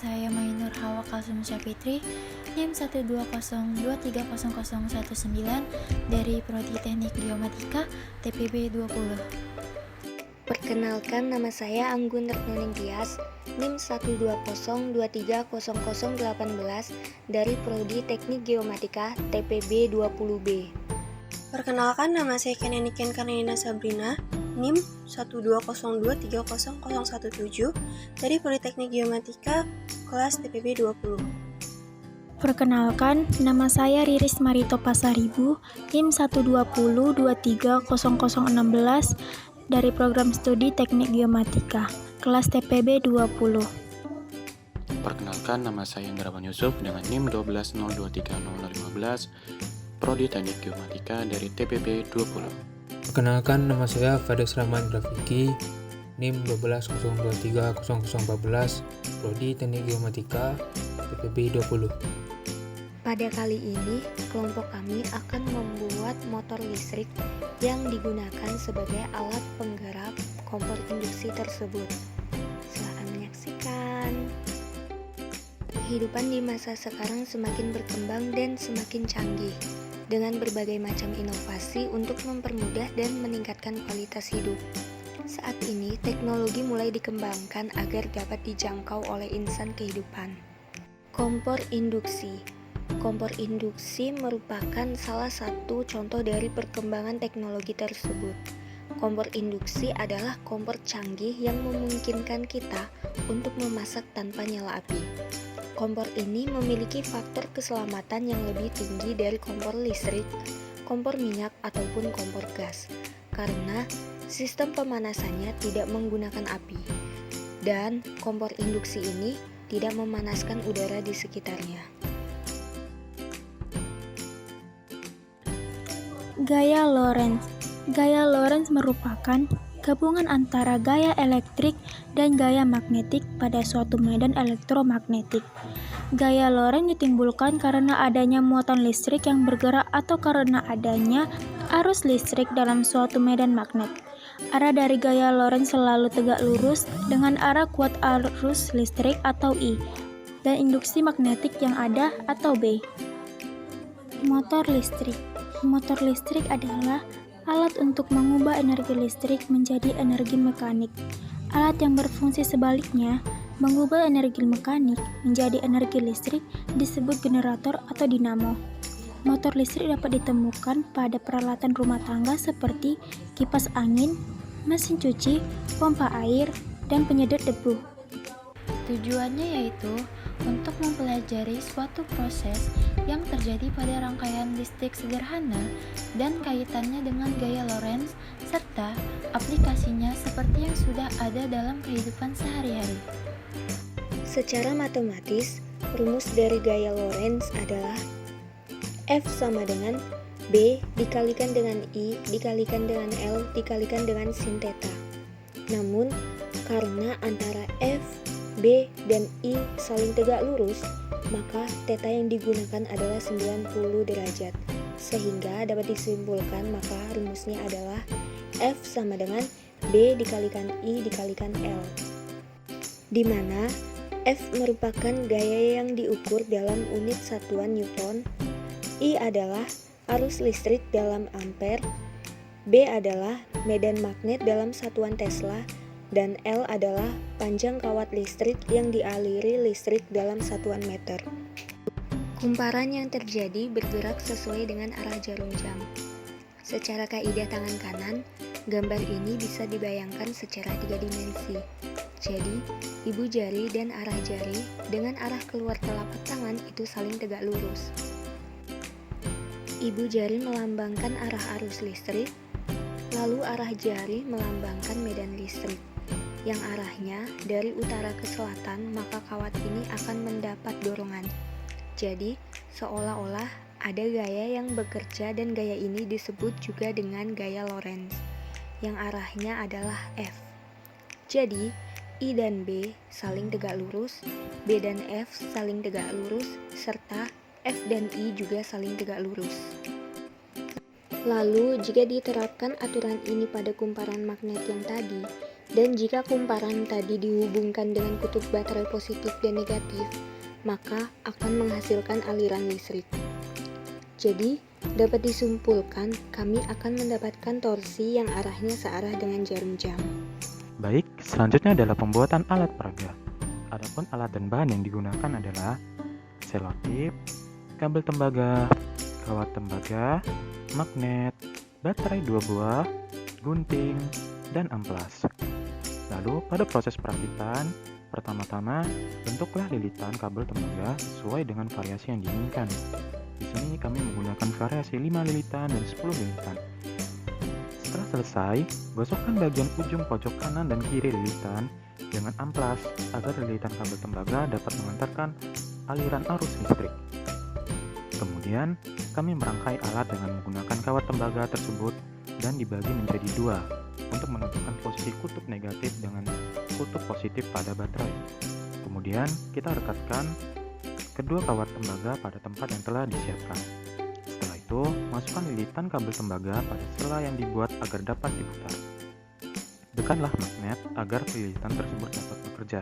saya Mainur Hawa Kalsum Syafitri, NIM 120230019 dari Prodi Teknik Geomatika TPB 20. Perkenalkan, nama saya Anggun Retnoning Tias, NIM 120230018 dari Prodi Teknik Geomatika TPB 20B. Perkenalkan, nama saya Keneniken Karnina Sabrina, NIM 120230017 dari Politeknik Geomatika kelas TPB 20. Perkenalkan, nama saya Riris Marito Pasaribu, NIM 120230016 dari Program Studi Teknik Geomatika, kelas TPB 20. Perkenalkan, nama saya Indrawan Yusuf dengan NIM 120230015, Prodi Teknik Geomatika dari TPB 20. Perkenalkan, nama saya Fades Rahman Grafiki, NIM 120230014, Prodi Teknik Geomatika TPB 20. Pada kali ini, kelompok kami akan membuat motor listrik yang digunakan sebagai alat penggerak kompor induksi tersebut. Silakan menyaksikan. Kehidupan di masa sekarang semakin berkembang dan semakin canggih, dengan berbagai macam inovasi untuk mempermudah dan meningkatkan kualitas hidup. Saat ini, teknologi mulai dikembangkan agar dapat dijangkau oleh insan kehidupan. Kompor induksi. Kompor induksi merupakan salah satu contoh dari perkembangan teknologi tersebut. Kompor induksi adalah kompor canggih yang memungkinkan kita untuk memasak tanpa nyala api. Kompor ini memiliki faktor keselamatan yang lebih tinggi dari kompor listrik, kompor minyak, ataupun kompor gas, karena sistem pemanasannya tidak menggunakan api, dan kompor induksi ini tidak memanaskan udara di sekitarnya. Gaya Lorentz. Gaya Lorentz merupakan gabungan antara gaya elektrik dan gaya magnetik pada suatu medan elektromagnetik. Gaya Lorentz ditimbulkan karena adanya muatan listrik yang bergerak atau karena adanya arus listrik dalam suatu medan magnet. Arah dari gaya Lorentz selalu tegak lurus dengan arah kuat arus listrik atau I, dan induksi magnetik yang ada atau B. Motor listrik. Motor listrik adalah alat untuk mengubah energi listrik menjadi energi mekanik. Alat yang berfungsi sebaliknya, mengubah energi mekanik menjadi energi listrik, disebut generator atau dinamo. Motor listrik dapat ditemukan pada peralatan rumah tangga seperti kipas angin, mesin cuci, pompa air, dan penyedot debu. Tujuannya yaitu untuk mempelajari suatu proses yang terjadi pada rangkaian listrik sederhana dan kaitannya dengan gaya Lorentz serta aplikasinya seperti yang sudah ada dalam kehidupan sehari-hari. Secara matematis, rumus dari gaya Lorentz adalah F sama dengan B dikalikan dengan I dikalikan dengan L dikalikan dengan sin theta. Namun, karena antara F, B, dan I saling tegak lurus, maka theta yang digunakan adalah 90 derajat. Sehingga dapat disimpulkan maka rumusnya adalah F sama dengan B dikalikan I dikalikan L. Di mana F merupakan gaya yang diukur dalam unit satuan Newton, I adalah arus listrik dalam ampere, B adalah medan magnet dalam satuan Tesla, dan L adalah panjang kawat listrik yang dialiri listrik dalam satuan meter. Kumparan yang terjadi bergerak sesuai dengan arah jarum jam. Secara kaidah tangan kanan, gambar ini bisa dibayangkan secara 3 dimensi. Jadi, ibu jari dan arah jari dengan arah keluar telapak tangan itu saling tegak lurus. Ibu jari melambangkan arah arus listrik, lalu arah jari melambangkan medan listrik yang arahnya dari utara ke selatan, maka kawat ini akan mendapat dorongan. Jadi, seolah-olah ada gaya yang bekerja dan gaya ini disebut juga dengan gaya Lorentz, yang arahnya adalah F. Jadi, I dan B saling tegak lurus, B dan F saling tegak lurus, serta F dan I juga saling tegak lurus. Lalu, jika diterapkan aturan ini pada kumparan magnet yang tadi, Dan jika kumparan tadi dihubungkan dengan kutub baterai positif dan negatif, maka akan menghasilkan aliran listrik. Jadi, dapat disimpulkan kami akan mendapatkan torsi yang arahnya searah dengan jarum jam. Baik, selanjutnya adalah pembuatan alat peraga. Adapun alat dan bahan yang digunakan adalah selotip, kabel tembaga, kawat tembaga, magnet, baterai 2 buah, gunting, dan amplas. Lalu, pada proses perakitan, pertama-tama bentuklah lilitan kabel tembaga sesuai dengan variasi yang diinginkan. Di sini kami menggunakan variasi 5 lilitan dan 10 lilitan. Setelah selesai, gosokkan bagian ujung pojok kanan dan kiri lilitan dengan amplas agar lilitan kabel tembaga dapat mengantarkan aliran arus listrik. Kemudian, kami merangkai alat dengan menggunakan kawat tembaga tersebut dan dibagi menjadi 2 untuk menentukan posisi kutub negatif dengan kutub positif pada baterai. Kemudian, kita rekatkan kedua kawat tembaga pada tempat yang telah disiapkan. Setelah itu, masukkan lilitan kabel tembaga pada sela yang dibuat agar dapat diputar. Dekatlah magnet agar lilitan tersebut dapat bekerja.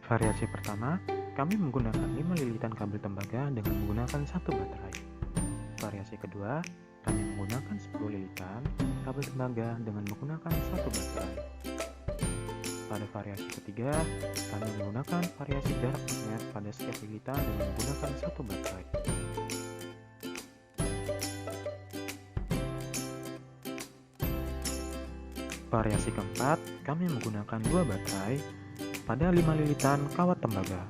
Variasi pertama, kami menggunakan 5 lilitan kabel tembaga dengan menggunakan 1 baterai. Variasi kedua, kami menggunakan 10 lilitan kabel tembaga dengan menggunakan 1 baterai. Pada variasi ketiga, kami menggunakan variasi jarak magnet pada setiap lilitan dengan menggunakan 1 baterai. Variasi keempat, kami menggunakan 2 baterai pada 5 lilitan kawat tembaga.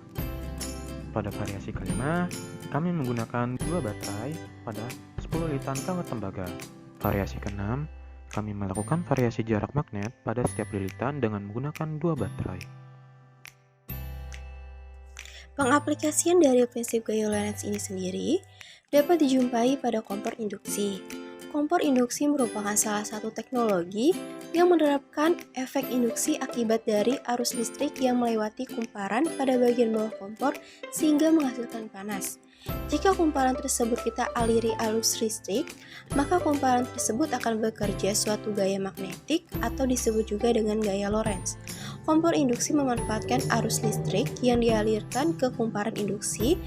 Pada variasi kelima, kami menggunakan 2 baterai pada 10 lilitan kawat tembaga. Variasi keenam, kami melakukan variasi jarak magnet pada setiap lilitan dengan menggunakan 2 baterai. Pengaplikasian dari prinsip gaya Lorentz ini sendiri dapat dijumpai pada kompor induksi. Kompor induksi merupakan salah satu teknologi yang menerapkan efek induksi akibat dari arus listrik yang melewati kumparan pada bagian bawah kompor sehingga menghasilkan panas. Jika kumparan tersebut kita aliri arus listrik, maka kumparan tersebut akan bekerja suatu gaya magnetik atau disebut juga dengan gaya Lorentz. Kompor induksi memanfaatkan arus listrik yang dialirkan ke kumparan induksi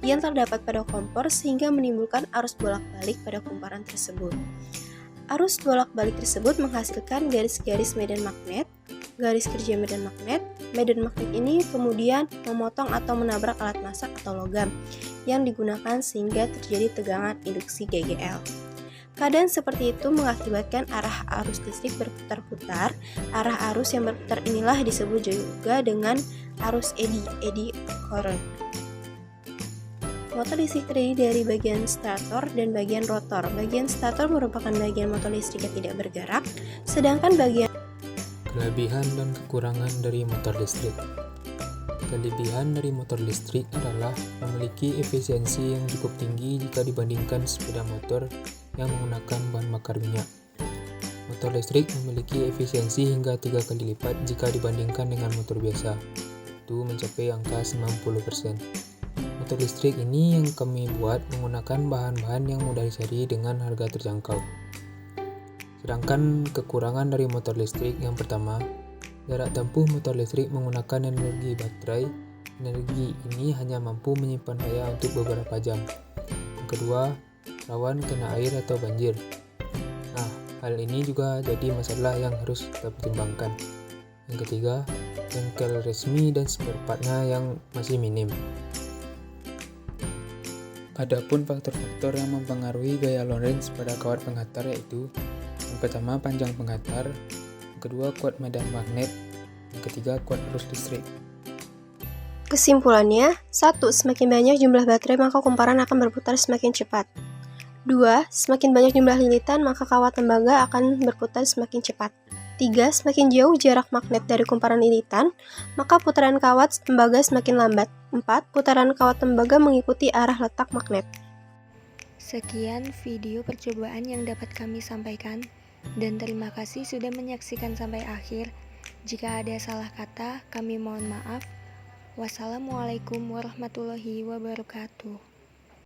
yang terdapat pada kompor sehingga menimbulkan arus bolak-balik pada kumparan tersebut. Arus bolak-balik tersebut menghasilkan garis-garis medan magnet, garis kerja medan magnet. Medan magnet ini kemudian memotong atau menabrak alat masak atau logam yang digunakan sehingga terjadi tegangan induksi GGL. Keadaan seperti itu mengakibatkan arah arus listrik berputar-putar. Arah arus yang berputar inilah disebut juga dengan arus eddy current. Motor listrik terdiri dari bagian stator dan bagian rotor. Bagian stator merupakan bagian motor listrik yang tidak bergerak, sedangkan bagian Kelebihan dan kekurangan dari motor listrik. Kelebihan dari motor listrik adalah memiliki efisiensi yang cukup tinggi jika dibandingkan sepeda motor yang menggunakan bahan bakar minyak. Motor listrik memiliki efisiensi hingga 3 kali lipat jika dibandingkan dengan motor biasa, itu mencapai angka 90%. Motor listrik ini yang kami buat menggunakan bahan-bahan yang mudah dicari dengan harga terjangkau. Sedangkan kekurangan dari motor listrik yang pertama, jarak tempuh motor listrik menggunakan energi baterai. Energi ini hanya mampu menyimpan daya untuk beberapa jam. Yang kedua, rawan kena air atau banjir. Nah, hal ini juga jadi masalah yang harus kita pertimbangkan. Yang ketiga, bengkel resmi dan spare part-nya yang masih minim. Adapun faktor-faktor yang mempengaruhi gaya Lorentz pada kawat penghantar yaitu yang pertama panjang penghantar, yang kedua kuat medan magnet, yang ketiga kuat arus listrik. Kesimpulannya, 1. Semakin banyak jumlah baterai maka kumparan akan berputar semakin cepat. 2. Semakin banyak jumlah lilitan maka kawat tembaga akan berputar semakin cepat. 3. Semakin jauh jarak magnet dari kumparan lilitan, maka putaran kawat tembaga semakin lambat. 4. Putaran kawat tembaga mengikuti arah letak magnet. Sekian video percobaan yang dapat kami sampaikan, dan terima kasih sudah menyaksikan sampai akhir. Jika ada salah kata, kami mohon maaf. Wassalamualaikum warahmatullahi wabarakatuh.